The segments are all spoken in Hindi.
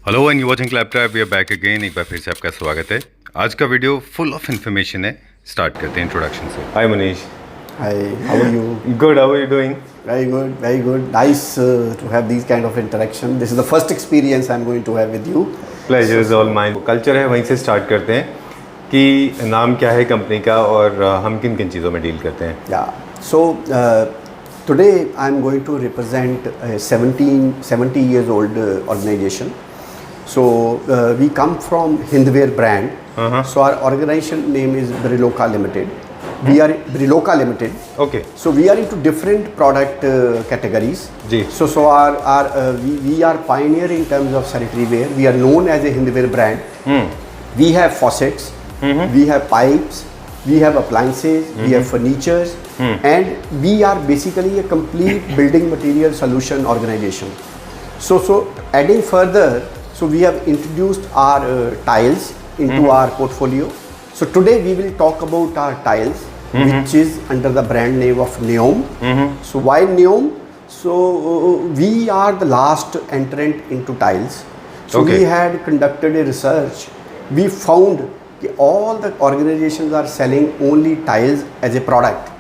Hello and you watching Claptop, we are back again. एक बार फिर से आपका स्वागत है। आज का वीडियो फुल ऑफ इन्फॉर्मेशन है। स्टार्ट करते हैं इंट्रोडक्शन से। Hi Manish. Hi, how are you? Good, how are you doing? Very good, very good. Nice to have these kind of interaction. This is the first experience I'm going to have with you. Pleasure is all mine. Culture है, वहीं से स्टार्ट करते हैं कि नाम क्या है कंपनी का और हम किन किन चीज़ों में डील करते हैं। Yeah. So today I'm going to represent a 70 years old organization. So we come from Hindware brand. So our organization name is Briloka Limited. We are Briloka Limited. Okay. So we are into different product categories. Ji. So we are pioneer in terms of sanitary ware. We are known as a Hindware brand. We have faucets. We have pipes. We have appliances. We have furnitures. And we are basically a complete building material solution organization. So adding further, so we have introduced our tiles into our portfolio. So today we will talk about our tiles, which is under the brand name of Neom. So why Neom? So we are the last entrant into tiles. So Okay. we had conducted a research. We found that all the organizations are selling only tiles as a product.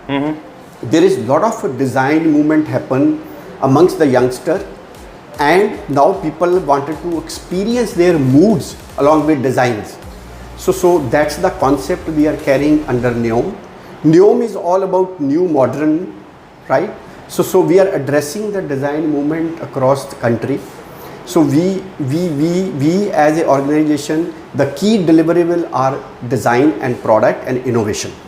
There is lot of design movement happen amongst the youngster, and now people wanted to experience their moods along with designs. So that's the concept we are carrying under Neom. Neom is all about new modern, right? So we are addressing the design movement across the country. So we as an organization, the key deliverable are design and product and innovation.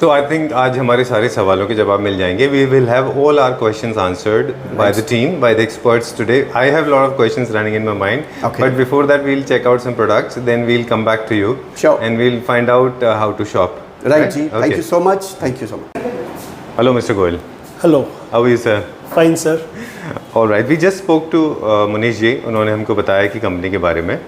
तो आई थिंक आज हमारे सारे सवालों के जवाब मिल जाएंगे। We will have all our questions answered by the team, by the experts today. I have lot of questions running in my mind, but before that we will check out some products, then we will come back to you and we will find out how to shop. Right, Ji. Thank you so much. Thank you so much. Hello mister Goyal. Hello. How are you sir? Fine, sir. Alright, we just spoke to Manish ji. उन्होंने हमको बताया कि कंपनी के बारे में,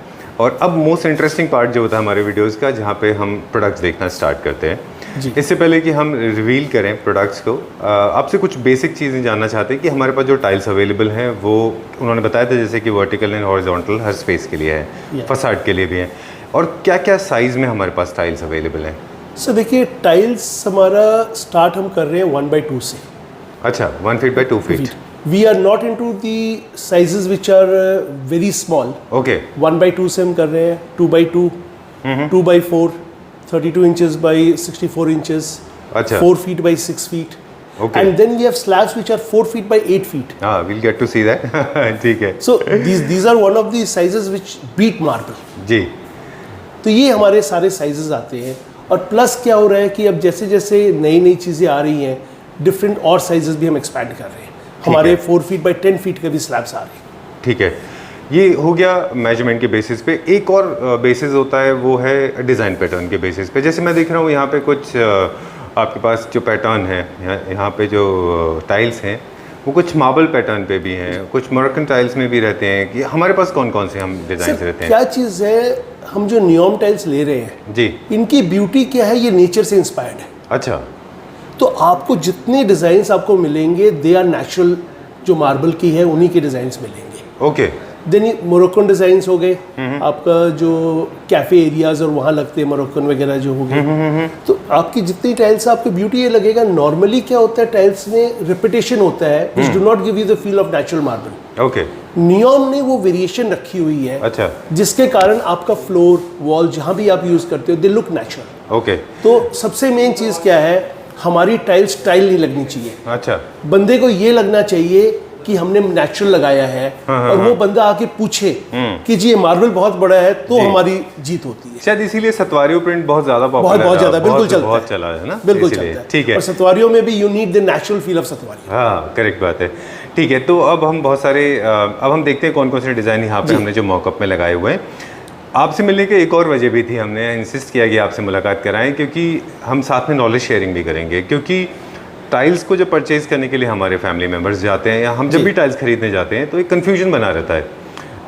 और अब मोस्ट इंटरेस्टिंग पार्ट जो होता है हमारे वीडियोस का, जहाँ पे हम प्रोडक्ट्स देखना स्टार्ट करते हैं। जी। इससे पहले कि हम रिवील करें प्रोडक्ट्स को, आपसे कुछ बेसिक चीज़ें जानना चाहते हैं कि हमारे पास जो टाइल्स अवेलेबल हैं वो उन्होंने बताया था, जैसे कि vertical and horizontal her space के लिए है, फसाड के लिए भी है, और क्या क्या साइज़ में हमारे पास टाइल्स अवेलेबल हैं। सर देखिए, टाइल्स हमारा स्टार्ट हम कर रहे हैं 1/2 से। अच्छा, 1 feet by 2 feet. We are not into the sizes which are very small. Okay. 1/2 से हम कर रहे हैं, 2/2, 2/4, 32 inches by 64 inches, अच्छा। 4 feet by 6 feet. Okay. And then we have slabs which are 4 feet by 8 feet. हाँ, we'll get to see that. ठीक है। So these are one of the sizes which beat marble. जी। तो ये हमारे सारे साइजेस आते हैं, और प्लस क्या हो रहा है कि अब जैसे जैसे नई नई चीज़ें आ रही हैं, डिफरेंट और साइजेस भी हम एक्सपैंड कर रहे हैं। हमारे 4 फीट बाई 10 फीट के भी स्लैब्स आ रहे हैं। ठीक है, ये हो गया मेजरमेंट के बेसिस पे। एक और बेसिस होता है, वो है डिज़ाइन पैटर्न के बेसिस पे। जैसे मैं देख रहा हूँ यहाँ पे कुछ आपके पास जो पैटर्न है, यहाँ पे जो टाइल्स हैं वो कुछ मार्बल पैटर्न पे भी हैं, कुछ मोरक्कन टाइल्स में भी रहते हैं। कि हमारे पास कौन कौन से हम डिज़ाइन रहते हैं? क्या चीज़ है, हम जो नियॉम टाइल्स ले रहे हैं जी, इनकी ब्यूटी क्या है, ये नेचर से इंस्पायर्ड है। अच्छा। तो आपको जितने डिज़ाइंस आपको मिलेंगे, दे आर नेचुरल, जो मार्बल की है उन्हीं के डिज़ाइंस मिलेंगे। ओके। देन मोरक्कन डिज़ाइंस हो गए, आपका जो कैफ़े एरियाज और वहाँ लगते हैं मोरक्कन वगैरह जो हो गए। तो आपकी जितनी टाइल्स है, आपको ब्यूटी ये लगेगा। नॉर्मली क्या होता है, टाइल्स में रिपीटेशन होता है, which do not give you the feel of natural marble. Okay. नियॉम ने वो वेरिएशन रखी हुई है, अच्छा, जिसके कारण आपका फ्लोर वॉल जहाँ भी आप यूज़ करते हो, दे लुक नेचुरल। ओके। तो सबसे मेन चीज़ क्या है, हमारी टाइल्स टाइल नहीं लगनी चाहिए। अच्छा। बंदे को ये लगना चाहिए कि हमने नेचुरल लगाया है, और वो बंदा आके पूछे कि जी ये मार्बल बहुत बड़ा है, तो हमारी जीत होती है। शायद इसीलिए सतवारियों प्रिंट बहुत ज़्यादा पॉपुलर है। बहुत ज़्यादा, बिल्कुल चलता है। बहुत चला है ना, बिल्कुल इसीलिए। चलता है। ठीक है। और सतवारियों में भी you need the natural feel of सतवारी। हाँ, करेक्ट बात है। ठीक है, तो अब हम बहुत सारे अब हम देखते हैं कौन कौन से डिज़ाइन यहाँ पे हमने जो मॉकअप में लगाए हुए हैं। आपसे मिलने की एक और वजह भी थी, हमने इंसिस्ट किया कि आपसे मुलाकात कराएं, क्योंकि हम साथ में नॉलेज शेयरिंग भी करेंगे। क्योंकि टाइल्स को जब परचेज़ करने के लिए हमारे फैमिली मेम्बर्स जाते हैं, या हम जब भी टाइल्स खरीदने जाते हैं, तो एक कन्फ्यूजन बना रहता है,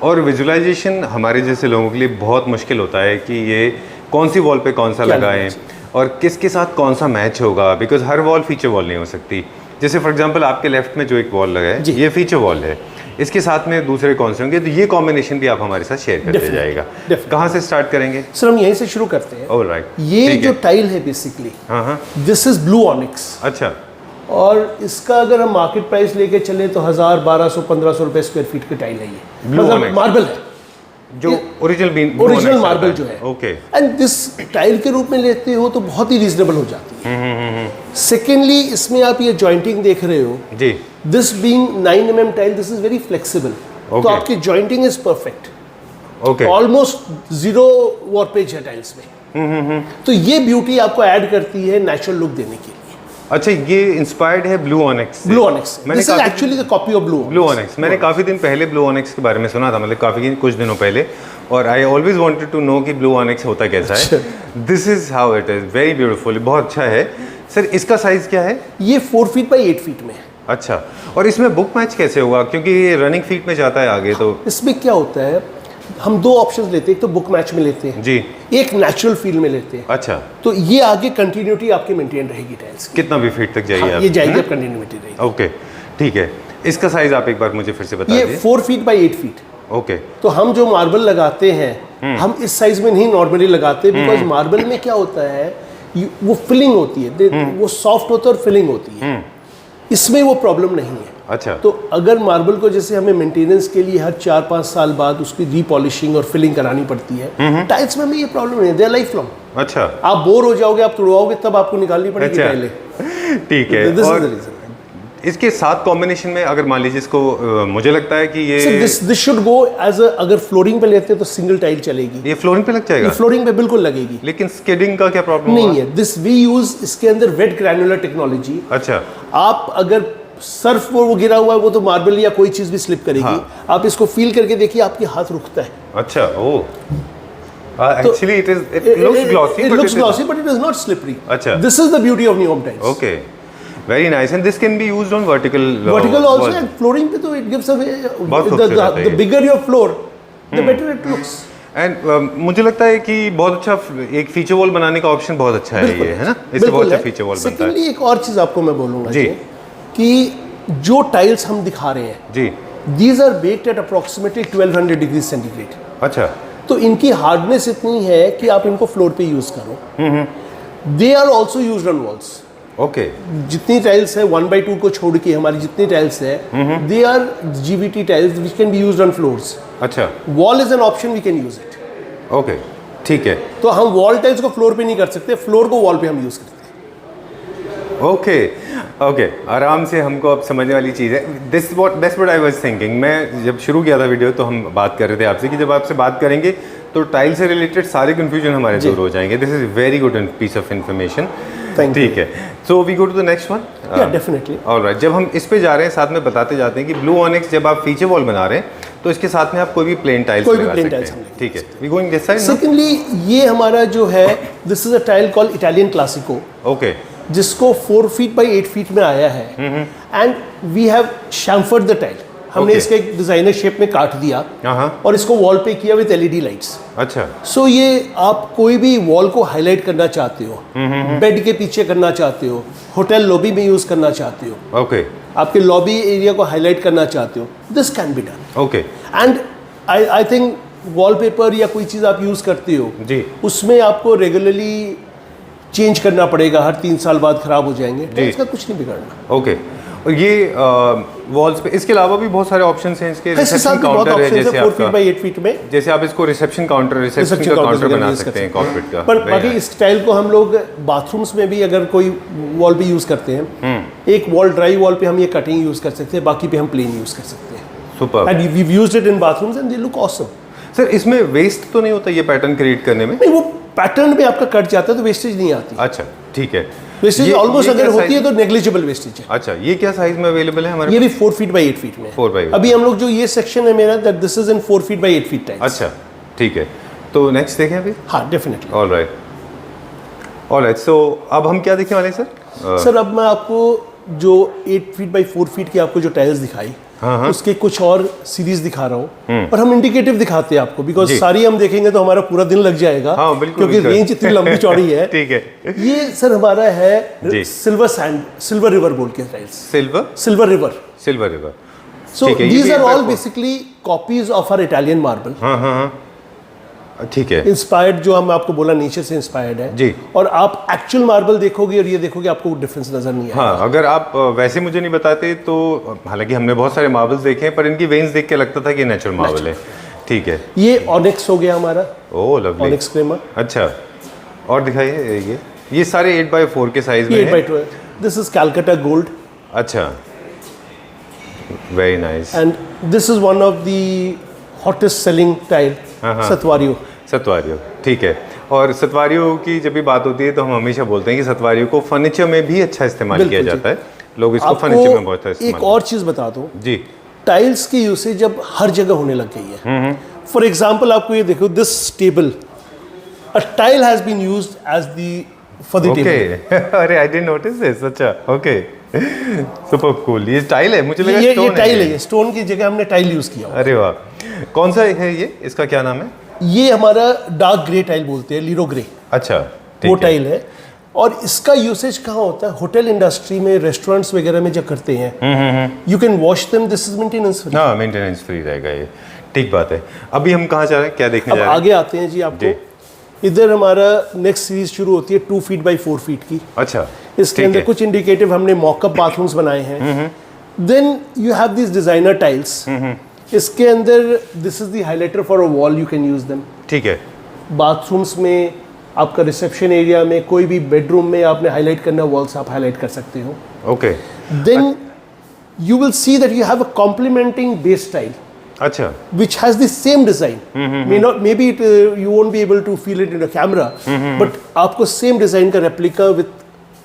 और विजुअलाइजेशन हमारे जैसे लोगों के लिए बहुत मुश्किल होता है कि ये कौन सी वॉल पे कौन सा लगाएं और किसके साथ कौन सा मैच होगा, because her wall feature wall नहीं हो सकती। जैसे फॉर एग्जांपल आपके लेफ्ट में जो एक वॉल लगा है, ये फीचर वॉल है, इसके साथ में दूसरे कौन से होंगे, तो ये कॉम्बिनेशन भी आप हमारे साथ शेयर करते Definitely, जाएगा। definitely. कहाँ से स्टार्ट करेंगे? सर हम यहीं से शुरू करते हैं। ऑलराइट, ये ठीक जो है। टाइल है बेसिकली, हाँ हाँ, दिस इज ब्लू ऑनिक्स, अच्छा, और इसका अगर हम मार्केट प्राइस लेके चले तो 1000, 1200, 1500 रुपए स्क्वायर फीट की टाइल है ये, Blue मतलब onyx। मार्बल है, जो ओरिजिनल ओरिजिनल मार्बल जो है। ओके, एंड दिस टाइल के रूप में लेते हो तो बहुत ही रीजनेबल हो जाती है। सेकेंडली इसमें आप ये जॉइंटिंग देख रहे हो, जी, this being 9 mm tile, this is very flexible, तो Okay। आपकी jointing is perfect, okay, almost zero warpage है टाइल्स में। तो ये ब्यूटी आपको ऐड करती है नेचुरल लुक देने के लिए। अच्छा, ये इंस्पायर्ड है ब्लू ऑनिक्स से। ब्लू ऑनिक्स, मैंने दिस इज काफी actually the copy of blue onyx, मैंने काफ़ी दिन पहले ब्लू ऑनिक्स के बारे में सुना था, मतलब काफ़ी कुछ दिनों पहले, और I always wanted to know कि ब्लू ऑनिक्स होता कैसा है। This is how it is, very beautiful, बहुत अच्छा है। सर इसका साइज़ क्या है? ये 4 फीट बाई 8 फीट में है। अच्छा, और इसमें बुक मैच कैसे होगा, क्योंकि ये रनिंग फीट में जाता है आगे, तो इसमें क्या होता है, हम दो ऑप्शंस लेते हैं, एक तो बुक मैच में लेते हैं जी, एक नेचुरल फील में लेते हैं। अच्छा, तो ये आगे कंटिन्यूटी आपकी मेंटेन रहेगी टाइल्स की। कितना भी फीट तक जाइए हाँ, आप, ये जाएगी अब कंटिन्यूटी रहेगी। ओके, ठीक है। इसका साइज़ आप एक बार मुझे फिर से बता ये दीजिए। 4 फीट बाई 8 फीट। ओके, तो हम जो मार्बल लगाते हैं हम इस साइज में नहीं नॉर्मली लगाते, बिकॉज मार्बल में क्या होता है, वो फिलिंग होती है, वो सॉफ्ट होता है और फिलिंग होती है, इसमें वो प्रॉब्लम नहीं है। अच्छा, तो अगर मार्बल को जैसे हमें मेंटेनेंस के लिए हर 4-5 साल बाद उसकी रीपॉलिशिंग और फिलिंग करानी पड़ती है, टाइल्स में हमें ये प्रॉब्लम नहीं है, दे आर लाइफ लॉन्ग। अच्छा, आप बोर हो जाओगे, आप तुड़वाओगे, तब आपको निकालनी पड़ेगी अच्छा। टाइलें। ठीक है। This is और the reason. इसके साथ कॉम्बिनेशन में अगर मान लीजिए इसको मुझे लगता है कि ये दिस शुड गो एज अगर फ्लोरिंग पे लेते हैं तो सिंगल टाइल चलेगी, ये फ्लोरिंग पे लग ये जाएगा, फ्लोरिंग पे बिल्कुल लगेगी। लेकिन स्किडिंग का क्या प्रॉब्लम नहीं है, दिस वी यूज इसके अंदर वेट ग्रैनुलर टेक्नोलॉजी। अच्छा, आप अगर सर्फ वो गिरा हुआ है, वो तो मार्बल या कोई चीज भी स्लिप करेगी। हाँ। आप इसको फील करके देखिए, आपके हाथ रुकता है। अच्छा, oh actually it looks glossy, It looks glossy, but it is not slippery. अच्छा। This is the beauty of Neom tiles. Okay, very nice, and this can be used on vertical Vertical also, and flooring पे तो it gives a बहुत खूबसूरत है the ये। bigger your floor, the better it looks. And मुझे लगता है कि बहुत अच्छा एक फीचर वॉल बनाने का ऑप्शन बहुत अच्छा है ये, है ना, इससे बहुत अच्छा फीचर वॉल बनता है। सेकेंडली एक और चीज आपको मैं बोलूंगा जी। कि जो टाइल्स हम दिखा रहे हैं, जी, these are baked at approximately 1200 degree centigrade. अच्छा, तो इनकी हार्डनेस इतनी है कि आप इनको फ्लोर पे यूज करो। They are also use on walls. Okay, जितनी टाइल्स है 1/2 को छोड़ के हमारी जितनी टाइल्स है, they are GVT tiles which can be use on floors. अच्छा, wall is an option, we can use it. Okay, ठीक है, तो हम वॉल टाइल्स को फ्लोर पे नहीं कर सकते, फ्लोर को वॉल पे हम यूज करते हैं। ओके, ओके, आराम से हमको अब समझने वाली चीज़ है। That's what I was thinking. मैं जब शुरू किया था वीडियो तो हम बात कर रहे थे आपसे कि जब आपसे बात करेंगे तो टाइल से रिलेटेड सारे कंफ्यूजन हमारे दूर हो जाएंगे। This is very good piece of information. Thank you. ठीक है, so we go to the next one. Yeah, definitely. Alright, जब हम इस पे जा रहे हैं साथ में बताते जाते हैं कि ब्लू ऑनिक्स जब आप फीचर वॉल बना रहे हैं तो इसके साथ में आप कोई भी प्लेन टाइल्स कोई भी लगा plain सकते tiles हैं। हम लगा ठीक है, we going this side. Secondly ये हमारा जो है, this is a tile called Italian classico, okay, जिसको 4 फीट बाई 8 फीट में आया है, and we have chamfered the tile. हमने Okay. इसका एक डिजाइनर शेप में काट दिया हाँ, और इसको वॉल पे किया विद LED लाइट्स। अच्छा, सो ये आप कोई भी वॉल को हाईलाइट करना चाहते हो, बेड के पीछे करना चाहते हो, होटल लॉबी में यूज करना चाहते हो, ओके, आपके लॉबी एरिया को हाईलाइट करना चाहते हो, this can be done. Okay, and I think wallpaper या कोई चीज़ आप यूज़ करते हो, जी, उसमें आपको रेगुलरली चेंज करना पड़ेगा, हर 3 साल बाद खराब हो जाएंगे, तो जी। इसका कुछ नहीं बिगड़ना। ओके। और ये वॉल्स पे इसके अलावा भी बहुत सारे ऑप्शंस हैं इसके। इसके साथ रिसेप्शन भी बहुत काउंटर है ऑप्शन है जैसे 4 फीट आपका, बाई 8 फीट में। जैसे आप इसको रिसेप्शन का काउंटर बना सकते हैं कॉर्पोरेट का। पर बाकी इस स्टाइल को हम लोग बाथरूम्स में भी अगर कोई वॉल पे यूज़ करते हैं, एक वॉल ड्राई वॉल पे हम ये कटिंग यूज़ कर सकते हैं, बाकी पे हम प्लेन यूज़ कर सकते हैं। Super. And we used it in bathrooms and they look awesome. Sir इसमें वेस्ट तो नहीं होता ये पैटर्न क्रिएट करने में? नहीं, वो पैटर्न पे आपका कट जाता है तो वेस्टेज नहीं आती। अच्छा, ठीक है। वेस्टेज ये- ऑलमोस्ट ये अगर क्या होती है size- तो नेग्लिजिबल वेस्टेज है। अच्छा, ये क्या साइज में अवेलेबल है हमारे ये भी 4 फीट बाई 8 फीट में है। 4 by 8। अभी हम लोग जो ये सेक्शन है मेरा, that this is in 4 feet by 8 feet type. अच्छा, ठीक है, तो नेक्स्ट देखें अभी। हाँ, डेफिनेटली। ऑलराइट, सो अब हम क्या देखने वाले हैं सर? सर अब मैं आपको जो 8 फीट बाई 4 फीट की आपको जो टाइल्स दिखाई, उसके कुछ और सीरीज दिखा रहा हूँ, और हम इंडिकेटिव दिखाते हैं आपको, बिकॉज जी। सारी हम देखेंगे तो हमारा पूरा दिन लग जाएगा। हाँ, बिल्कुल, क्योंकि बिल्कुल। रेंज इतनी लंबी चौड़ी है। ठीक है। ये सर हमारा जी। है सिल्वर सैंड, सिल्वर रिवर बोल के tiles. Silver silver river, river so ठीक है, ये दीज भी आर एक ऑल बार- basically copies of our Italian marble, हाँ हाँ हाँ, ठीक है इंस्पायर्ड, जो हम आपको बोला नेचर से इंस्पायर्ड है जी। और आप एक्चुअल मार्बल देखोगे और ये देखोगे आपको डिफरेंस नजर नहीं आएगा। हाँ, अगर आप वैसे मुझे नहीं बताते तो, हालांकि हमने बहुत सारे मार्बल्स देखे हैं पर इनकी वेन्स देख के लगता था कि नेचुरल मार्बल है। ठीक है, ये ऑनिक्स हो गया हमारा, ओह लवली। Onyx claimer. अच्छा, और दिखाइए ये सारे 8x4 के साइज में ये हैं। 8x12, this is Calacatta gold अच्छा, very nice. And this is one of the hottest selling tile, सतवारियो। सतवारियो, ठीक है। और सतवारियो की जब भी बात होती है तो हम हमेशा बोलते हैं कि सतवारियो को फर्नीचर में भी अच्छा इस्तेमाल किया बिल्कुल जाता है, लोग इसको फर्नीचर में बहुत अच्छा आपको इस्तेमाल एक और चीज बता दूं, जी। टाइल्स की यूसेज अब हर जगह होने लग गई है। फॉर एग्जाम्पल आपको ये देखो, this table, a tile has been used as the for the okay, table. अरे आई डिडंट नोटिस दिस। अच्छा, ओके, सुपर कूल। ये टाइल है, मुझे लगा ये स्टोन टाइल है, ये स्टोन की जगह हमने टाइल यूज किया हुआ है। अरे वाह, कौन सा है ये, इसका क्या नाम है? ये हमारा डार्क ग्रे टाइल बोलते हैं, लीरो ग्रे, अच्छा, वो ठीक है। टाइल है। और इसका यूसेज कहाँ होता है? होटल इंडस्ट्री में, रेस्टोरेंट्स वगैरह में जब करते हैं, you can wash them, this is maintenance free. हाँ, मेंटेनेंस फ्री रहेगा ये, ठीक बात है। अभी हम कहाँ जा रहे हैं, क्या देखने अब जा रहे हैं? आगे आते हैं जी, आपको इधर हमारा नेक्स्ट सीरीज शुरू होती है 2 फीट बाई 4 फीट की। अच्छा, इसके ठीक अंदर है। कुछ इंडिकेटिव हमने मॉकअप बाथरूम्स बनाए हैं। Then you have this designer tiles, इसके अंदर this is the highlighter for a wall, you can use them. ठीक है, बाथरूम्स में, आपका रिसेप्शन एरिया में, कोई भी बेडरूम में आपने हाईलाइट करना वॉल्स, आप हाईलाइट कर सकते हो। Okay, then you will see that you have a complementing base tile अच्छा, which has the same design. Maybe you won't be able to feel it in a camera, but आपको same design का replica with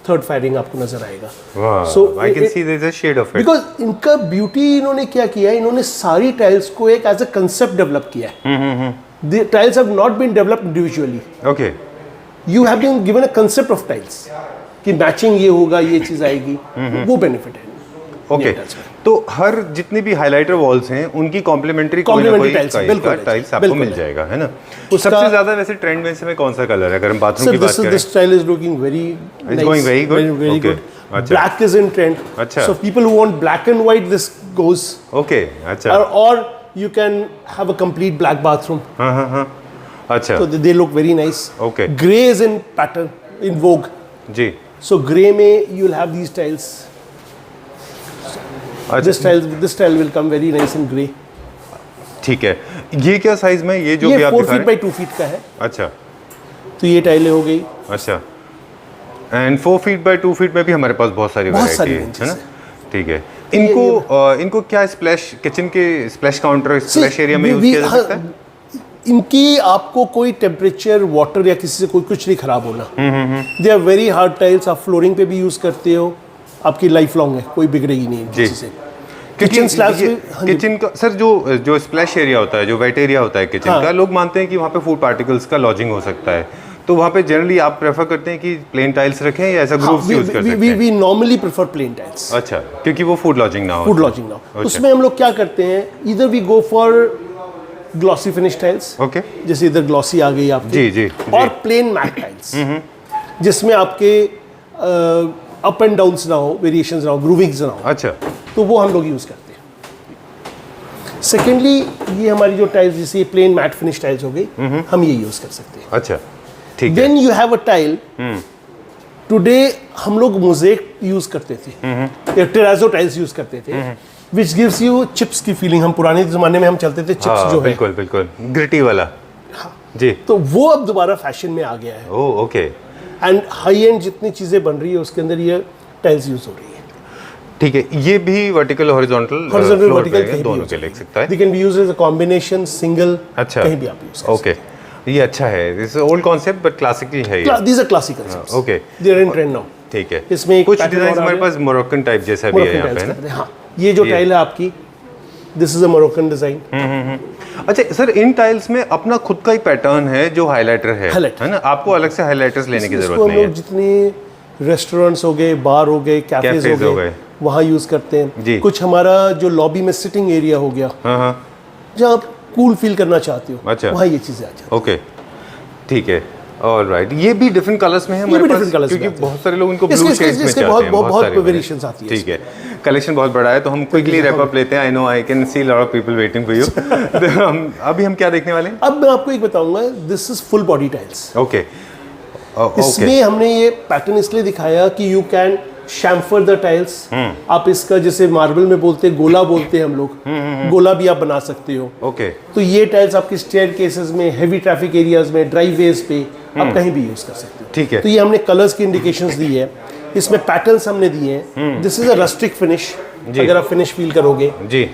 third firing आपको नजर आएगा। वाह, So, I can see there is a shade of it. Because इनका ब्यूटी, इन्होंने क्या किया है, इन्होंने सारी टाइल्स को एक एज अ कंसेप्ट डेवलप किया है। The tiles have not been developed individually. Okay, You have been given a concept of tiles कि मैचिंग ये होगा, ये चीज आएगी, वो बेनिफिट है। ओके, तो हर जितनी भी हाइलाइटर वॉल्स हैं उनकी कॉम्प्लीमेंट्री Complementary tiles, बिल्कुल है, टाइल्स आपको बिल्कुल मिल है। जाएगा, है ना? उसका- सबसे ज्यादा वैसे ट्रेंड में इस समय कौन सा कलर है, अगर हम बाथरूम Sir, की बात करें? this style is looking very nice. going very good? Very Okay. good. अच्छा। Black is in trend. अच्छा। So people who want black and white, this goes. Okay, अच्छा, Or you can have a complete black bathroom. हाँ हाँ हाँ, अच्छा, So they look very nice. Okay. Gray is in pattern, in vogue. Ji, So gray में you'll have these tiles. अच्छा, This style will come very nice in gray. ठीक है। ये क्या साइज में, ये जो भी ये आप 4 दिखा फीट रहे बाई हैं? 2 फीट का है। अच्छा, तो ये टाइलें हो गई। अच्छा, एंड 4 फीट बाई 2 फीट में भी हमारे पास बहुत सारी बहुत सारी वैरायटी है ना? ranges ठीक है। इनको क्या स्प्लैश, किचन के स्प्लैश काउंटर, स्प्लैश एरिया में यूज किया जा सकता है? इनकी आपको कोई टेम्परेचर, वाटर या किसी से कोई कुछ नहीं खराब होना। They are very hard tiles, आप फ्लोरिंग पे भी यूज करते हो, आपकी लाइफ लॉन्ग है, कोई बिगड़ेगी नहीं जी। किसी से। क्योंकि किचन स्लैब्स ये में, हाँ जी। किचन का सर, जो स्प्लैश एरिया होता है, जो वेट एरिया होता है किचन हाँ। का, लोग मानते हैं कि वहाँ पे फूड पार्टिकल्स का लॉजिंग हो सकता है, तो वहाँ पे जनरली आप प्रेफर करते हैं कि प्लेन टाइल्स रखें या ऐसा ग्रूव्स यूज कर सकते हैं? We normally prefer plain tiles, अच्छा, क्योंकि वो फूड लॉजिंग ना हो। फूड लॉजिंग ना। उसमें हम लोग क्या करते हैं, इधर we go for glossy finish tiles, okay, जैसे इधर ग्लॉसी आ गई आपकी, जी जी और प्लेन मैट टाइल्स, जिसमें आपके अप एंड डाउन्स ना हो, वेरिएशंस ना हो, ग्रूविंग्स ना हो, अच्छा, तो वो हम लोग यूज करते हैं। सेकेंडली, ये हमारी जो टाइल्स, जैसे प्लेन मैट फिनिश टाइल्स हो गई, हम ये यूज कर सकते हैं। अच्छा, ठीक है। Then you have a tile, today हम लोग मोज़ेक यूज करते थे या टेराजो टाइल्स यूज करते थे, विच गिव्स यू चिप्स की फीलिंग। हम पुराने जमाने में हम चलते थे चिप्स हाँ, जो है, बिल्कुल बिल्कुल ग्रिटी वाला, जी, तो वो अब दोबारा फैशन में आ गया है। Oh okay, and high and जितनी चीजें बन रही है उसके अंदर ये टाइल्स यूज हो रही है। ठीक है। ये भी वर्टिकल हॉरिजॉन्टल हॉरिजॉन्टल वर्टिकल दोनों के लिख सकता है। They can be used as a combination, single, अच्छा, कहीं भी आप यूज कर ओके, ये अच्छा है। This old concept but classical है ये। सकते। These are classical, okay, they are in trend now. ठीक है। इसमें एक कुछ pattern डिजाइन और आ हमारे गया। पास मोरक्कन टाइप जैसा भी है मोरक्कन यहाँ पे, टाइल्स है करते हैं, हाँ। ये जो टाइल है आपकी, this is a Moroccan design. ना? अच्छा सर, इन टाइल्स में अपना खुद का ही पैटर्न है जो हाइलाइटर है Highlighter। ना? आपको अलग से हाइलाइटर्स लेने की इसको जरूरत हम नहीं लोग है। जितने रेस्टोरेंट्स हो गए, बार हो गए, कैफेज Cafes हो हो गए, गए। वहाँ यूज करते हैं। जी। कुछ हमारा जो लॉबी में सिटिंग एरिया हो गया, हाँ हाँ, जहाँ आप कूल फील करना चाहते हो, अच्छा। वहाँ ये चीजें आ जाती ओके, ठीक है। ऑलराइट, ये भी डिफरेंट कलर्स में है हमारे भी पास, different colours में क्योंकि आते बहुत सारे लोग इनको इसके- ब्लू इसके- शेड्स में इसके चाहते बहुत- हैं, बहुत सारे variations आती है ठीक है, कलेक्शन बहुत बड़ा है, तो हम क्विकली रैप अप लेते हैं। I know I can see lot of people waiting for you. अभी हम क्या देखने वाले हैं? अब मैं आपको एक बताऊंगा, this is full body tiles. Okay इसमें हमने ये पैटर्न इसलिए दिखाया कि you can chamfer the tiles. आप इसका जैसे मार्बल में बोलते हैं गोला बोलते हैं हम लोग, गोला भी आप बना सकते हो। ओके तो ये टाइल्स आपकी स्टेयर केसेस में, हेवी ट्रैफिक एरियाज में, ड्राइवेज पे आप कहीं भी यूज कर सकते हो। ठीक है। तो ये हमने कलर्स की इंडिकेशंस दी है, इसमें पैटर्न्स हमने दिए हैं। This is a rustic finish, अगर आप फिनिश फील करोगे। जी,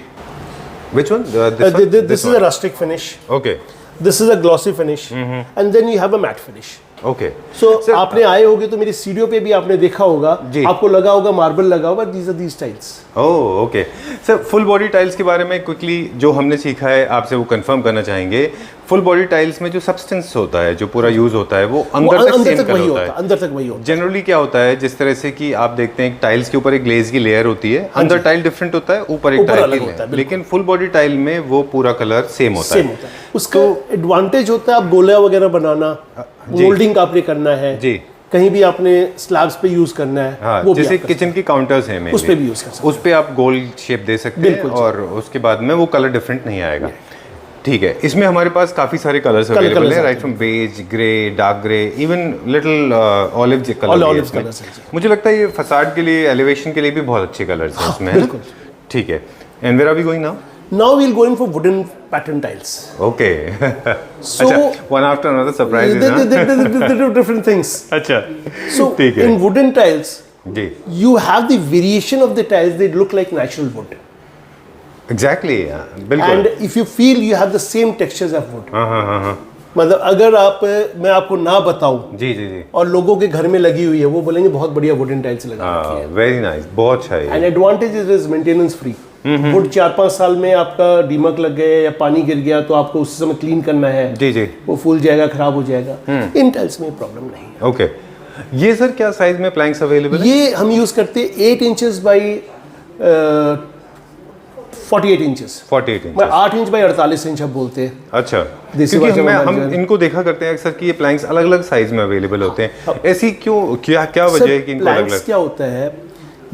which one? This is a rustic finish, Okay, this is a glossy finish, and then you have a matt finish. okay. So Sir, आपने आए होगे तो मेरी सीढ़ियों पे भी आपने देखा होगा, जी। आपको लगा होगा मार्बल लगा होगा, these are these tiles. Oh okay sir, full body tiles के बारे में क्विकली जो हमने सीखा है आपसे वो कंफर्म करना चाहेंगे। फुल बॉडी टाइल्स में जो सब्सटेंस होता है, जो पूरा यूज होता है, वो अंदर तक सेम कलर वही होता होता है, है। अंदर तक वही होता है। जनरली क्या होता है, जिस तरह से कि आप देखते हैं टाइल्स के ऊपर एक ग्लेज की लेयर होती है, अंदर टाइल डिफरेंट होता है, ऊपर एक ऊपर टाइल अलग की होता है, लेयर, बिल्कुल। लेकिन फुल बॉडी टाइल में वो पूरा कलर सेम होता सेम है। होता है। उसका एडवांटेज होता है, आप गोला वगैरह बनाना, जी। मोल्डिंग आपने करना है, जी कहीं भी आपने स्लैब्स पे यूज करना है, हाँ, वो भी जैसे आप कर किचन की काउंटर्स हैं उस पे भी यूज कर सकते उस पे आप गोल शेप दे सकते हैं बिल्कुल जी। और उसके बाद में वो कलर डिफरेंट नहीं आएगा। ठीक है, इसमें हमारे पास काफी सारे कलर्स अवेलेबल colours हैं, राइट आते from beige, grey, dark grey, even little olive colour. olive colours हैं जी। मुझे लगता है ये फसाड के लिए, एलिवेशन के लिए भी बहुत अच्छे कलर्स हैं इसमें, है ना? बिल्कुल। ठीक है, and where are we going now? Now we will go in for wooden pattern tiles. Okay, So- अच्छा, one after another surprise. Different things. अच्छा, सो ठीक है इन वुडन टाइल्स जी, you have the variation of the tiles, they look like natural wood, exactly, बिल्कुल। and if you feel you have the same textures of wood। हाँ हाँ हाँ हाँ, मतलब अगर आप, मैं आपको ना बताऊं जी जी जी, और लोगों के घर में लगी हुई है, वो बोलेंगे बहुत बढ़िया वुडन टाइल्स लगा रखी है। वेरी नाइस, बहुत अच्छा है। And advantage is maintenance free. Would 4-5 साल में आपका दीमक लग गए या पानी गिर गया तो आपको उस समय क्लीन करना है, जी जी, वो फूल जाएगा, खराब हो जाएगा। इन टाइल्स में प्रॉब्लम नहीं है। ओके। ये सर क्या साइज में प्लैंक्स अवेलेबल है? ये हम यूज करते हैं 8 inches by 48 inches. 48 inch. 8 inch by 48 inch हम बोलते हैं। अच्छा, देसी क्योंकि भाषा में हम लग इनको देखा करते हैं अक्सर कि ये प्लैंक्स अलग अलग साइज में अवेलेबल होते हैं। ऐसी क्यों, क्या क्या वजह है कि इनको अलग प्लैंक्स अलग? क्या होता है,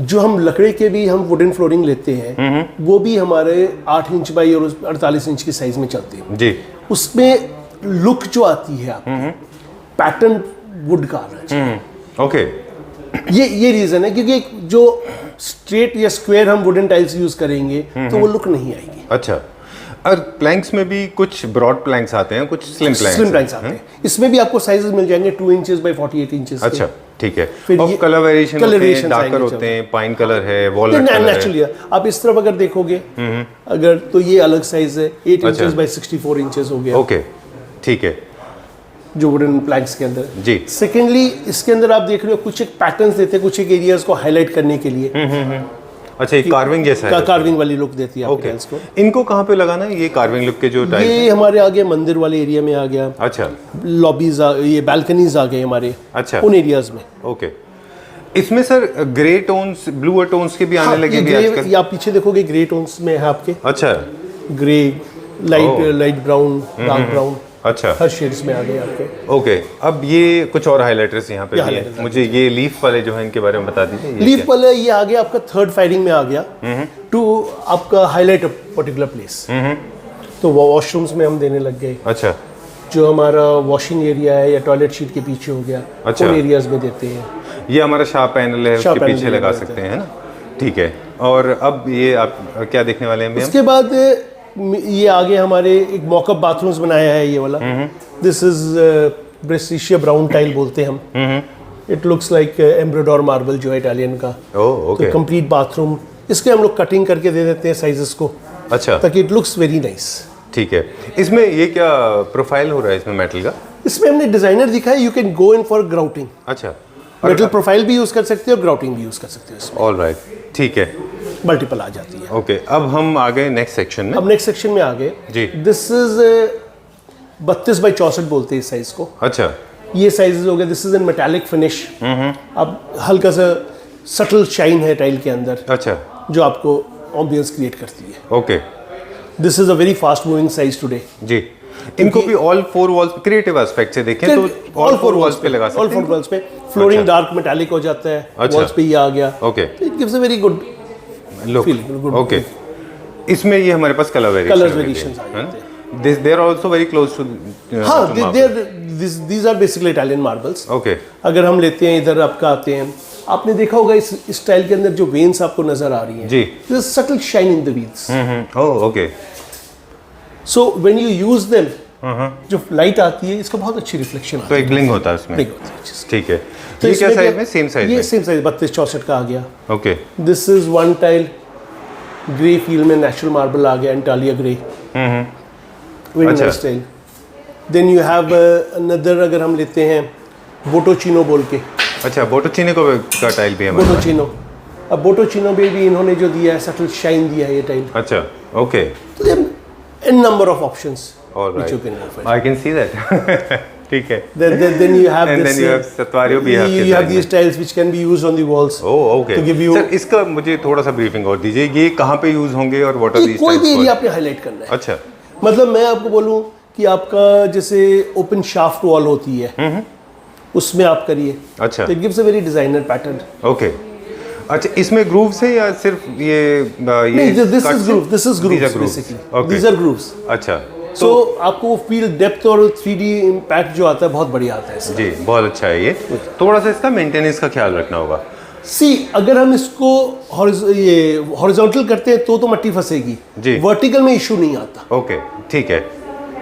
जो हम लकड़े के भी हम वुडन फ्लोरिंग लेते हैं, वो भी हमारे 8 इंच बाई और 48 इंच की साइज में चलते हैं। जी, उसमें लुक जो आती है आपकी, पैटर्न वुड का आना चाहिए। ओके, ये रीजन है, क्योंकि जो स्ट्रेट या स्क्वायर हम वुडन टाइल्स यूज करेंगे तो वो लुक नहीं आएगी। अच्छा। और प्लैंक्स में भी कुछ ब्रॉड प्लैंक्स आते हैं, कुछ स्लिम स्लिम प्लैंक्स आते हैं। इसमें भी आपको साइजेस मिल जाएंगे 2 इंचेस बाई 48 इंचेस। अच्छा, ठीक है। फिर और ये कलर वेरिएशन होते हैं, variations डार्कर आएंगे होते हैं, पाइन कलर है, वॉलनट कलर है। नेचुरली आप इस तरफ अगर देखोगे, अगर तो ये अलग साइज है, 8 अच्छा। इंचेस बाई 64 इंचेस हो गया ओके, ठीक है जो वुडन प्लैंक्स के अंदर। जी। सेकेंडली इसके अंदर आप देख रहे हो कुछ एक पैटर्न्स देते हैं, कुछ एक एरियाज को हाईलाइट करने के लिए, अच्छा, ये कार्विंग जैसा है? कार्विंग वाली लुक देती है आपके ओके, टाइल्स को। इनको कहाँ पे लगाना है, ये कार्विंग लुक के जो टाइल्स? ये हमारे आगे मंदिर वाले एरिया में आ गया, अच्छा लॉबीज, ये बालकनीज आ गए हमारे, अच्छा, उन एरियाज में। ओके। इसमें sir grey tones, bluer tones के भी आने लगे ये भी ग्रे, आजकल? ये आप पीछे देखोगे ग्रे टोन्स में है आपके, अच्छा, grey, light brown, dark brown, अच्छा, हर शेड्स में आ गए आपके। ओके। अब ये कुछ और हाइलाइटर्स यहाँ पे ये भी हैं। highlighters मुझे ये लीफ वाले जो है इनके बारे में बता दीजिए। ये लीफ वाला ये आ गया आपका थर्ड फायरिंग में आ गया, टू आपका हाईलाइट अ पर्टिकुलर प्लेस। तो वॉशरूम्स में हम देने लग गए, क्या? अच्छा, जो हमारा वॉशिंग एरिया है या टॉयलेट शीट के पीछे हो गया, अच्छा। उन एरियाज में देते हैं। ये हमारा शार्प पैनल है, शार्प उसके पैनल पीछे भी लगा लगाते सकते हैं, है ना? ठीक है। और अब ये आप क्या देखने वाले हैं अभी हम? उसके बाद ये आगे हमारे एक मॉकअप बाथरूम्स बनाया है, ये वाला। दिस इज ब्रेसिशिया ब्राउन टाइल बोलते हैं हम। इट लुक्स लाइक एम्ब्रोडोर मार्बल जो है इटालियन का। ओह, ओके, तो कंप्लीट बाथरूम, इसके हम लोग कटिंग करके दे देते हैं साइजेस को, अच्छा, ताकि इट लुक्स वेरी नाइस। ठीक है। इसमें ये क्या प्रोफाइल हो रहा है इसमें मेटल का? इसमें हमने डिजाइनर दिखा है, you can go in for grouting. अच्छा, मेटल प्रोफाइल भी यूज कर सकते हो और ग्राउटिंग भी यूज कर सकते हो, इसमें ऑल राइट, ठीक है, मल्टीपल आ जाती है। ओके। अब हम आ गए नेक्स्ट सेक्शन में। अब नेक्स्ट सेक्शन में आ गए जी। दिस इज 32 बाई 64 बोलते हैं इस साइज को। अच्छा, ये साइजेस हो गए, this is in metallic finish. अब हल्का सा सटल शाइन है टाइल के अंदर, अच्छा, जो आपको ऑम्बियंस क्रिएट करती है। Okay, this is a very fast moving size today. जी। इनको भी ऑल 4 वॉल्स क्रिएटिव एस्पेक्ट से देखें तो ऑल 4 वॉल्स पे लगा सकते ऑल 4 वॉल्स पे फ्लोरिंग डार्क मेटालिक हो जाता है, अच्छा। वॉल्स पे ये आ गया, okay it gives a very good look feeling. Okay, इसमें ये हमारे पास कलर वेरिएशंस आ है ना, they are also very close to हाँ, these are basically Italian marbles. Okay अगर हम लेते हैं इधर आपका आते हैं, आपने देखा होगा इस स्टाइल के अंदर जो वेन्स आपको नजर आ रही हैं, जी, subtle shine in the veins. Oh okay, so when you use them, जो लाइट आती है इसका बहुत अच्छी रिफ्लेक्शन तो आती है, एक ग्लिंग होता है उसमें, Blink होती है, just। ठीक है। तो ये क्या इसमें साइज में, सेम साइज ये में? सेम साइज 32-64 का आ गया। Okay, this is one tile grey feel में नेचुरल मार्बल आ गया, एंटालिया ग्रे, वेरी अच्छा। Nice style. Then you have another, अगर हम लेते हैं बोटोचिनो बोल के, अच्छा बोटोचिनो का टाइल भी है हमारे पास। बोटोचिनो, अब बोटोचिनो में भी इन्होंने जो दिया है सटल शाइन दिया है ये टाइल, अच्छा ओके, तो इन number of options All which right. you can offer. I can see that. ठीक है। Then you have And this, then you have Satvario भी है आपके you have side these tiles which can be used on the walls. Oh, okay. To give you, sir इसका मुझे थोड़ा सा ब्रीफिंग और दीजिए, ये कहाँ पे यूज होंगे और व्हाट आर ये दीस कोई भी टाइल्स एरिया फॉर? आपने हाईलाइट करना है। अच्छा मतलब मैं आपको बोलूं कि आपका जैसे ओपन शाफ्ट वॉल होती है, उसमें आप करिए, अच्छा तो it gives a very designer pattern. Okay, अच्छा इसमें ग्रूव्स है या सिर्फ ये नहीं, this is groove, this is grooves basically, these are grooves. अच्छा सो आपको वो फील डेप्थ और 3D इम्पैक्ट जो आता है बहुत बढ़िया आता है इससे। जी, बहुत अच्छा है ये। थोड़ा सा इसका मेंटेनेंस का ख्याल रखना होगा। सी अगर हम इसको ये हॉरिजॉन्टल करते हैं तो मट्टी फंसेगी जी। वर्टिकल में इशू नहीं आता ओके ठीक है,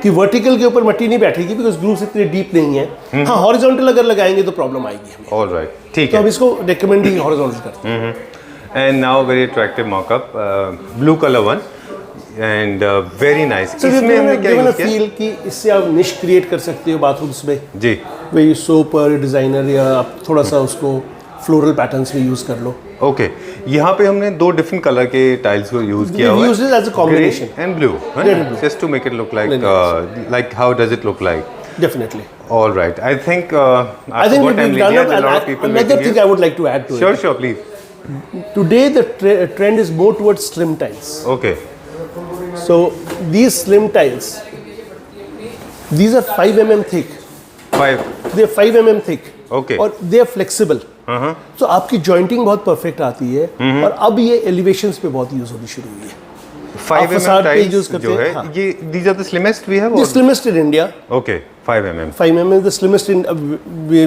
कि वर्टिकल के ऊपर मट्टी नहीं बैठेगी, बिकॉज ग्रूव्स इतने डीप नहीं है। हाँ, हॉरिजॉन्टल अगर लगाएंगे तो प्रॉब्लम आएगी हमें, ऑल राइट, ठीक तो हम है। इसको रिकमेंड ही हॉरिजॉन्टल करते हैं। And now very attractive mock-up, blue colour one and very nice. इसमें हमने क्या यूज किया? फील कि इससे आप निश क्रिएट कर सकते हो बाथरूम्स में, जी वही सोप और डिजाइनर, या आप थोड़ा सा उसको फ्लोरल पैटर्न्स में यूज कर लो। ओके, यहाँ पे हमने 2 डिफरेंट कलर के टाइल्स को यूज किया हुआ है, used it as a combination. And blue, just to make it look like how does it look like? Definitely. All right, I think I think we've done up, another thing I would like to add to Sure, it. sure, please. Today the trend is more towards slim tiles. Okay, So these slim tiles, these are 5 mm thick. 5. They are 5 mm thick. Okay. और they are flexible. तो आपकी jointing बहुत perfect आती है, और अब ये elevations पे बहुत यूज होनी शुरू हुई है। 5 facade पे tiles use करते जो हैं, है, हाँ। ये these are the slimmest we have. The slimmest in India. Okay, 5 mm. 5 mm is the slimmest in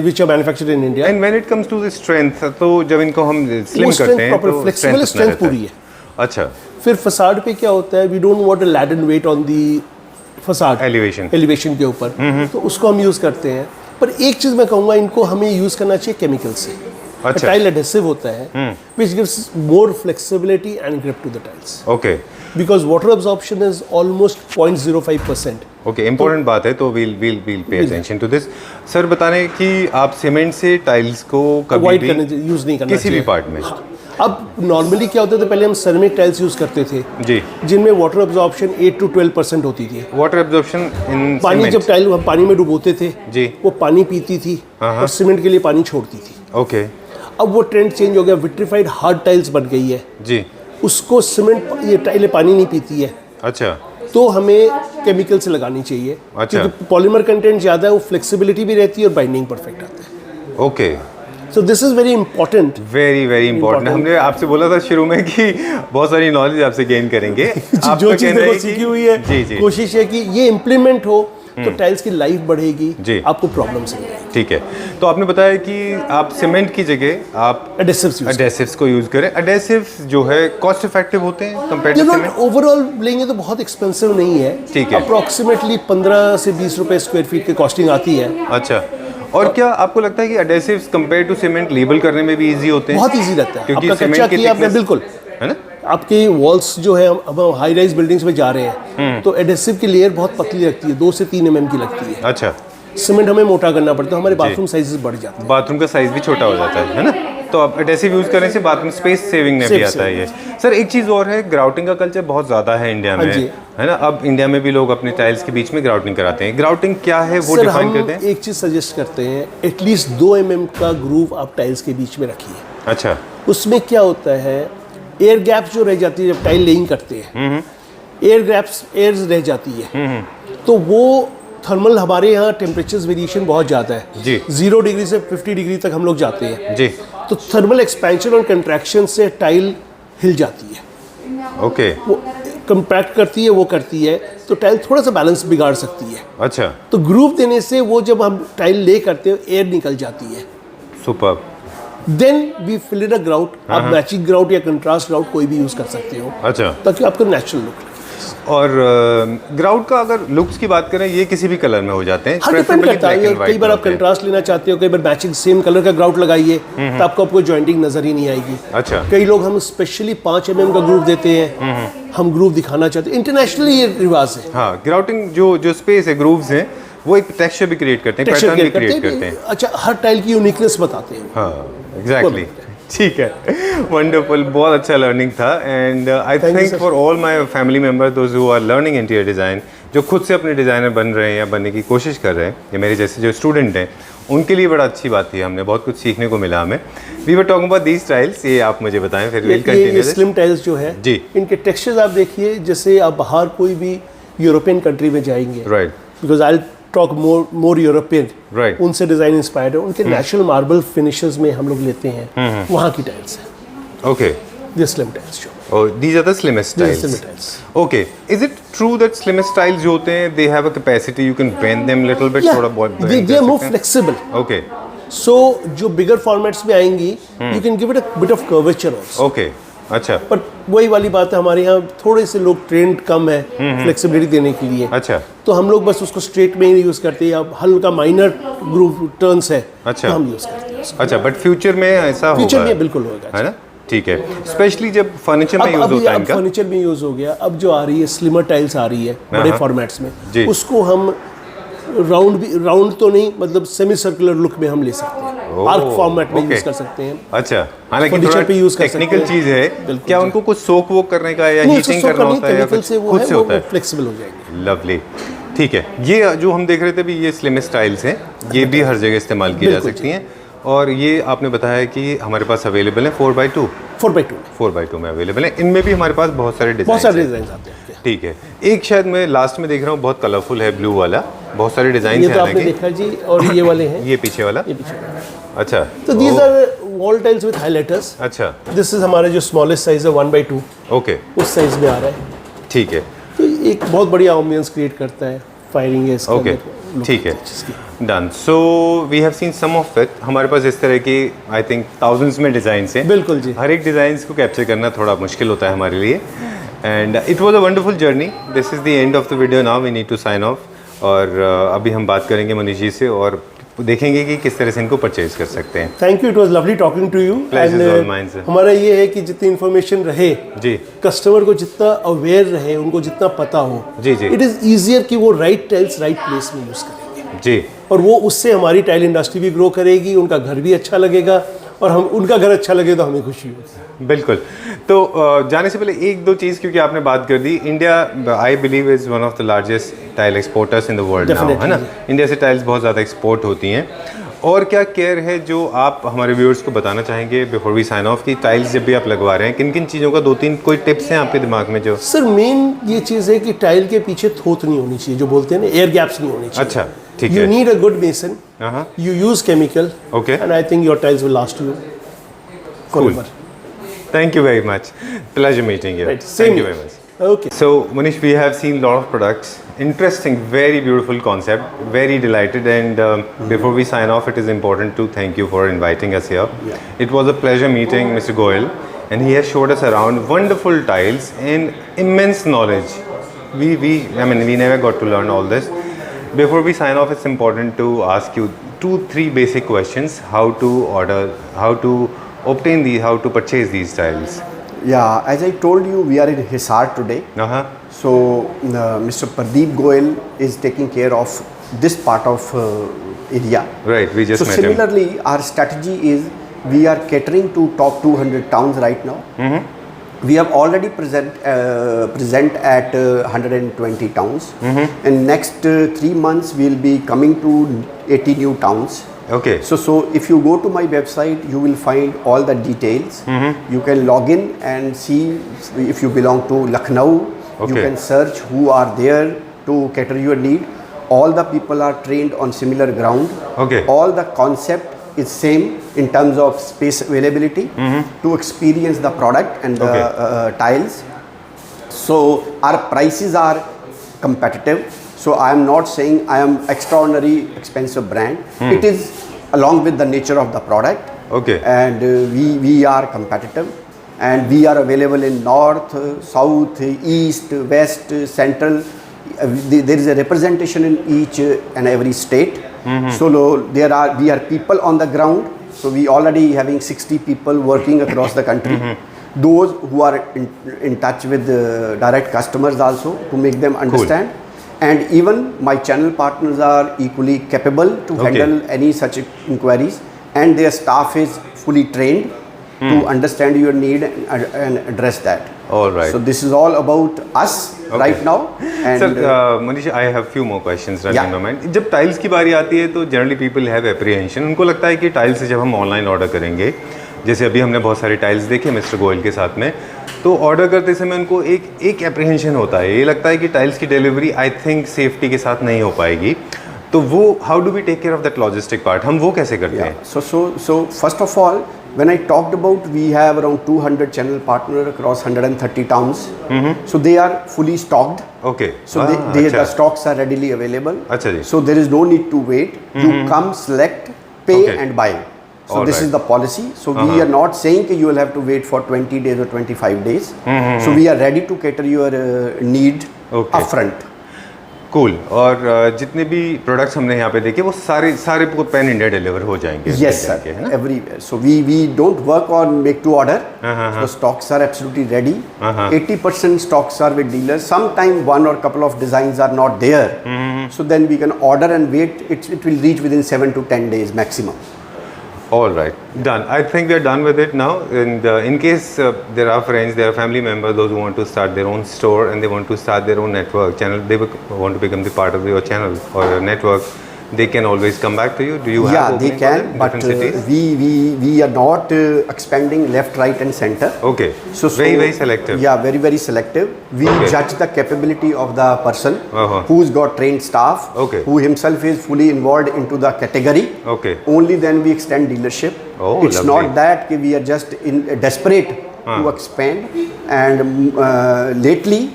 which are manufactured in India. And when it comes to the strength, तो जब इनको हम slim वो करते strength हैं proper, तो flexible उतना strength रहता पूरी है। अच्छा, फिर फसाड पे क्या होता है, we don't want a laden weight on the facade Elevation. Elevation के ऊपर, तो उसको हम यूज करते हैं। पर एक चीज मैं कहूँगा, इनको हमें यूज करना चाहिए केमिकल से। अच्छा। टाइल एडहेसिव होता है, which gives more flexibility and grip to the tiles, okay, because water absorption is almost 0.05%. okay, important बात है, तो we'll pay attention to this. Sir बता रहे हैं कि आप सीमेंट से टाइल्स को कभी अवॉइड भी करने, यूज नहीं करना किसी भी चाहिए। पार्ट में। अब नॉर्मली क्या होता था, पहले हम सेरेमिक टाइल्स यूज करते थे, जी, जिनमें वाटर अब्जॉर्प्शन 8 to 12% होती थी। वाटर एब्जॉर्प्शन इन पानी जब टाइल हम पानी में डुबोते थे, जी, वो पानी पीती थी और सीमेंट के लिए पानी छोड़ती थी। ओके, अब वो ट्रेंड चेंज हो गया, विट्रीफाइड हार्ड टाइल्स बन गई है, जी, उसको सीमेंट, ये टाइलें पानी नहीं पीती है, अच्छा, तो हमें केमिकल से लगानी चाहिए। अच्छा। क्योंकि पॉलीमर कंटेंट ज़्यादा है, वो फ्लेक्सिबिलिटी भी रहती है और बाइंडिंग परफेक्ट आता है। Okay, so this is very important. Very very important. हमने आपसे बोला था शुरू में कि बहुत सारी नॉलेज आपसे गेन करेंगे। आप जो तो चीज़ कह रहे देखो हैं कि- सीखी हुई है, जी जी, कोशिश है कि ये इम्प्लीमेंट हो तो टाइल्स की लाइफ बढ़ेगी, जी। आपको प्रॉब्लम्स नहीं आएंगी। ठीक है। तो आपने बताया कि आप सीमेंट की जगह आप एडहेसिव्स यूज एडेसिव्स को यूज करें। एडेसिव्स जो है कॉस्ट इफेक्टिव होते हैं कंपेयर टू सीमेंट? ओवरऑल लेंगे तो बहुत एक्सपेंसिव नहीं है, ठीक है। अप्रॉक्सीमेटली 15 से 20 रुपए स्क्वायर फीट की कॉस्टिंग आती है। अच्छा, और क्या आपको लगता है कि एडेसिव्स कंपेयर टू सीमेंट लेबल करने में भी इजी होते हैं? बहुत इजी रहता है, क्योंकि आपका सीमेंट कच्चा की किया आपने, thickness- बिल्कुल है ना? आपकी वॉल्स जो है, अब हम हाई राइज बिल्डिंग्स में जा रहे हैं, तो एडेसिव की लेयर बहुत पतली लगती है, 2 से 3 mm की लगती है। अच्छा, सीमेंट हमें मोटा करना पड़ता है, हमारे बाथरूम साइजेस बढ़ जाते हैं। बाथरूम का साइज भी छोटा हो जाता है ना? तो आप एडेसिव यूज करने से बाथरूम स्पेस सेविंग में भी Save आता है ये। सर एक चीज़ और है, ग्राउटिंग का कल्चर बहुत ज़्यादा है इंडिया में, हाँ जी। है ना? अब इंडिया में भी लोग अपने टाइल्स के बीच में ग्राउटिंग कराते हैं। ग्राउटिंग क्या है वो सर डिफाइन हम करते हैं? एक चीज़ सजेस्ट करते हैं, एटलीस्ट 2 mm का ग्रूव आप टाइल्स के बीच में रखिए। अच्छा, उसमें क्या होता है, एयर गैप्स जो रह जाती है जब टाइल लेइंग करते हैं, एयर गैप्स एयर्स रह जाती है, तो वो थर्मल हमारे यहाँ टेम्परेचर वेरिएशन बहुत ज़्यादा है जी। 0 डिग्री से 50 डिग्री तक हम लोग जाते हैं। जी। तो थर्मल एक्सपेंशन और कंट्रैक्शन से टाइल हिल जाती है, ओके। वो कंपैक्ट करती है, वो करती है, तो टाइल थोड़ा सा बैलेंस बिगाड़ सकती है। अच्छा, तो ग्रूव देने से वो जब हम टाइल ले करते हैं एयर निकल जाती है। Super. Then we fill in a grout. आप मैचिंग ग्राउट या कंट्रास्ट ग्राउट कोई भी यूज़ कर सकते हो अच्छा, ताकि आपका नेचुरल लुक। और ग्राउट का अगर लुक्स की बात करें, ये किसी भी कलर में हो जाते हैं? हाँ, डिपेंड करता है। कई बार आप कंट्रास्ट लेना चाहते हो, कई बार मैचिंग सेम कलर का ग्राउट लगाइए तो आपको जॉइंटिंग नजर ही नहीं आएगी। अच्छा, कई लोग हम स्पेशली 5 mm का ग्रूव देते हैं, हम ग्रूव दिखाना चाहते हैं, इंटरनेशनली ये रिवाज है। हाँ, ग्राउटिंग जो स्पेस है, ग्रूव्स हैं, वो एक टेक्सचर भी क्रिएट करते हैं, पैटर्न भी क्रिएट करते हैं। अच्छा, हर टाइल की यूनिकनेस बताते हैं। हाँ, एग्जैक्टली। ठीक है, वंडरफुल, बहुत अच्छा लर्निंग था। And I think for all my family member, those who are learning interior design, जो खुद से अपने डिज़ाइनर बन रहे हैं या बनने की कोशिश कर रहे हैं, या मेरे जैसे जो स्टूडेंट हैं, उनके लिए बड़ा अच्छी बात थी। हमने बहुत कुछ सीखने को मिला हमें। We were talking about these tiles, ये आप मुझे बताएं फिर विल कंटिन्यू। ये स्लिम टाइल्स जो है जी, इनके टेक्सचर्स आप देखिए, जैसे आप बाहर कोई भी यूरोपियन कंट्री में जाएंगे, right, because I talk more European, right, उनसे डिज़ाइन इंस्पायर्ड है, उनके नेचुरल मार्बल फिनिशेस में हम लोग लेते हैं, वहाँ की टाइल्स है। ओके, ये स्लिम टाइल्स जो oh, these are the slimmest These are tiles. slim tiles. Okay, is it true that slimmest tiles जो होते हैं, they have a capacity, you can bend them little bit, थोड़ा बहुत bend they कर are more सकते हैं? flexible. Okay, So जो bigger formats में आएंगी, you can give it a bit of curvature also. okay, अच्छा, पर वही वाली बात है, हमारे यहाँ थोड़े से लोग ट्रेंड कम है फ्लेक्सिबिलिटी देने के लिए, अच्छा, तो हम लोग बस उसको स्ट्रेट में ही यूज़ करते हैं, या हल्का माइनर ग्रूव टर्न्स है अच्छा, तो हम यूज़ करते हैं उसको। अच्छा, बट फ्यूचर में ऐसा फ्यूचर होगा, में बिल्कुल होगा। है ना? ठीक है, स्पेशली जब फर्नीचर में यूज होता है इनका। फर्नीचर में यूज़ हो गया, अब जो आ रही है स्लिमर टाइल्स आ रही है बड़े फॉर्मेट्स जी। में, उसको हम राउंड तो नहीं, मतलब सेमी सर्कुलर लुक में हम ले सकते हैं, आर्क फॉर्मेट में यूज़ कर सकते हैं। अच्छा, हालांकि फर्नीचर पे यूज़ कर सकते टेक्निकल हैं। चीज है, बिल्कुल क्या जी। उनको कुछ सोक वोक करने का या नहीं, हीटिंग उसको करना होता है, या केमिकल कुछ से वो खुद है, से होता है? फ्लेक्सिबल हो जाएंगे। लवली, ठीक है। ये जो हम देख रहे थे भी, ये स्लिमेस्ट टाइल्स हैं, ये भी हर जगह इस्तेमाल की जा सकती हैं, और ये आपने बताया कि हमारे पास अवेलेबल है 4x2 4x2 में अवेलेबल है। इनमें भी हमारे पास बहुत सारे डिजाइन आते हैं। ठीक है, एक शायद मैं लास्ट में देख रहा हूँ, बहुत कलरफुल है, ब्लू वाला, बहुत सारे डिजाइन ये हैं तो आपने हालांकि। देखा जी, और ये वाले हैं, ये पीछे वाला, ये पीछे वाला। अच्छा, तो these are wall tiles with highlighters. अच्छा, दिस इज हमारा जो स्मॉलेस्ट साइज है 1x2, ओके, उस साइज में आ रहा है। ठीक है, तो एक बहुत बढ़िया एम्बियंस क्रिएट करता है, फायरिंग है इसके ओके, अंदर, ठीक है, जिसकी। Done. So we have seen some of it. हमारे पास इस तरह की आई थिंक थाउजेंड्स में डिजाइन हैं। बिल्कुल जी। हर एक डिज़ाइन को कैप्चर करना थोड़ा मुश्किल होता है हमारे लिए, and it was a wonderful journey. This is the end of the video, now we need to sign off. और अभी हम बात करेंगे मनीष जी से और देखेंगे कि किस तरह से इनको परचेज कर सकते हैं। Thank you, it was lovely talking to you. Pleasure is all mine, sir. हमारा ये है कि जितनी इन्फॉर्मेशन रहे, जी कस्टमर को जितना अवेयर रहे, उनको जितना पता हो, जी जी इट इज़ ईजियर कि वो राइट टाइल्स राइट प्लेस में यूज़ करेंगे, जी, और वो उससे हमारी टाइल इंडस्ट्री भी ग्रो करेगी, उनका घर भी अच्छा लगेगा, और हम उनका घर अच्छा लगे तो हमें खुशी होगी। बिल्कुल। तो जाने से पहले एक दो चीज़, क्योंकि आपने बात कर दी, India I believe is one of the largest tile exporters in the world now, है ना? इंडिया से टाइल्स बहुत ज़्यादा एक्सपोर्ट होती हैं। और क्या केयर है जो आप हमारे व्यूअर्स को बताना चाहेंगे बिफोर वी साइन ऑफ, की टाइल्स जब भी आप लगवा रहे हैं, किन किन चीज़ों का दो तीन कोई टिप्स हैं आपके दिमाग में जो? सर मेन ये चीज़ है कि टाइल के पीछे थोत नहीं होनी चाहिए, जो बोलते हैं ना, एयर गैप्स नहीं होनी चाहिए। अच्छा, ठीक यू है। Need a good mason, you use chemical, Okay. And I think your tiles will last you Cool. Thank you very much. Pleasure meeting you. Right, Thank you very much. Okay. So Manish, we have seen a lot of products. Interesting, very beautiful concept. Very delighted. And before we sign off, it is important to thank you for inviting us here. Yeah. It was a pleasure meeting Mr. Goyal, and he has showed us around wonderful tiles and immense knowledge. We never got to learn all this. Before we sign off, it's important to ask you 2-3 basic questions: how to order, how to obtain these, how to purchase these tiles. Yeah, as I told you, we are in Hisar today. So Mr. Pradeep Goyal is taking care of this part of area. Right, we just So met him. similarly, our strategy is we are catering to top 200 towns right now. We have already present at 120 towns. In next 3 months, we will be coming to 80 new towns. Okay. So if you go to my website, you will find all the details. You can log in and see if you belong to Lucknow. You Okay. can search who are there to cater your need. All the people are trained on similar ground. Okay. All the concept is same in terms of space availability to experience the product and the tiles. So our prices are competitive. So I am not saying I am extraordinary expensive brand. It is along with the nature of the product. Okay. And we are competitive, and we are available in north, south, east, west, central. There is a representation in each and every state. So we are people on the ground. So we already having 60 people working across the country. Those who are in touch with the direct customers also to make them understand. And even my channel partners are equally capable to handle any such inquiries, and their staff is fully trained to understand your need and address that. All right. So this is all about us right now. And Sir, Manish, I have few more questions running in my mind. जब टाइल्स की बारी आती है तो जनरली पीपल हैव एप्रीहेंशन, उनको लगता है कि टाइल्स से जब हम ऑनलाइन ऑर्डर करेंगे, जैसे अभी हमने बहुत सारे टाइल्स देखे मिस्टर गोयल के साथ में, तो ऑर्डर करते समय उनको एक एप्रीहेंशन होता है, ये लगता है कि टाइल्स की डिलीवरी आई थिंक सेफ्टी के साथ नहीं हो पाएगी, तो वो how do we take care of that logistic part, हम वो कैसे करते हैं? So first of all, when I talked about we have around 200 channel partners across 130 towns, so they are fully stocked. Okay. So the stocks are readily available. अच्छा जी. So there is no need to wait. You come, select, pay and buy. So All this right. is the policy. So we are not saying that you will have to wait for 20 days or 25 days. So we are ready to cater your need upfront. Cool और जितने भी प्रोडक्ट्स हमने यहाँ पे देखे वो सारे पैन इंडिया डिलीवर हो जाएंगे? Yes sir, everywhere. So we don't work on make to order. So stocks are absolutely ready. 80% stocks are with dealers. Sometimes one or couple of designs are not there. So then we can order and wait. It will reach within 7 to 10 days maximum. All right, done. I think we are done with it now. And in case there are friends, there are family members, those who want to start their own store and they want to start their own network channel, they want to become the part of your channel or your network, they can always come back to you. Do you have they can, but we are not expanding left, right, and center. Okay. So very selective. Yeah, very selective. We judge the capability of the person who's got trained staff, who himself is fully involved into the category. Okay. Only then we extend dealership. Oh, it's lovely. not that we are just desperate to expand. And lately,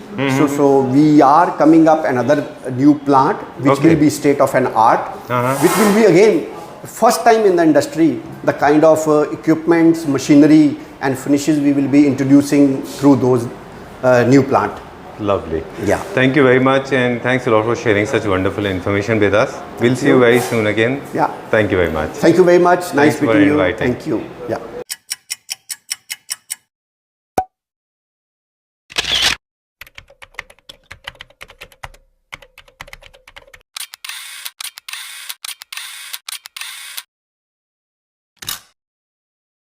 so we are coming up another new plant which will be state of an art, which will be again first time in the industry, the kind of equipments, machinery and finishes we will be introducing through those new plant. Lovely. Yeah. Thank you very much, and thanks a lot for sharing such wonderful information with us. We'll see you very soon again. Yeah. Thank you very much. Thank you very much. Nice Thanks for meeting you. inviting. Thank you. Yeah.